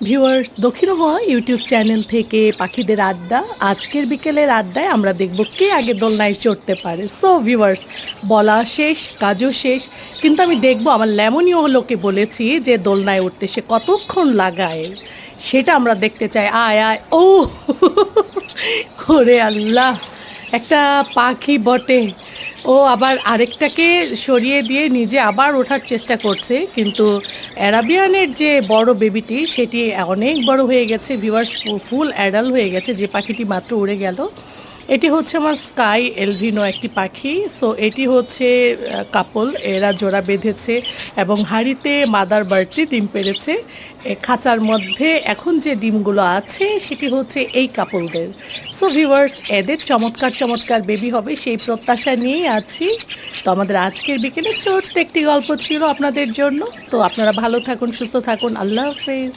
Viewers, দক্ষিণ হওয়া YouTube channel থেকে পাখিদের আড্ডা। আজকের বিকেলের আড্ডায় আমরা দেখব কে আগে দোলনায় চড়তে পারে। সো ভিউয়ার্স, বলা শেষ, কাজও শেষ, কিন্তু আমি দেখব আমার লেমনিও লোকে বলেছি যে দোলনায় উঠতে সে কতক্ষণ লাগায়, সেটা আমরা দেখতে চাই। আয় আয়, ও ওরে আল্লাহ, একটা পাখি বটে। ও আবার আরেকটাকে সরিয়ে দিয়ে নিজে আবার ওঠার চেষ্টা করছে, কিন্তু অ্যারাবিয়ানের যে বড় বেবিটি সেটি অনেক বড় হয়ে গেছে ভিউয়ার্স, ফুল অ্যাডাল্ট হয়ে গেছে। যে পাখিটি মাত্র উড়ে গেল এটি হচ্ছে আমার স্কাই এলভিনো একটি পাখি। সো এটি হচ্ছে কাপল, এরা জোড়া বেঁধেছে এবং হাঁড়িতে মাদার বার্ডটি ডিম পেড়েছে। খাঁচার মধ্যে এখন যে ডিমগুলো আছে সেটি হচ্ছে এই কাপলদের। সো ভিউয়ার্স, এদের চমৎকার চমৎকার বেবি হবে সেই প্রত্যাশা নিয়েই আছি। তো আমাদের আজকের বিকেলে ছোট্ট একটি গল্প ছিল আপনাদের জন্য। তো আপনারা ভালো থাকুন, সুস্থ থাকুন, আল্লাহ হাফেজ।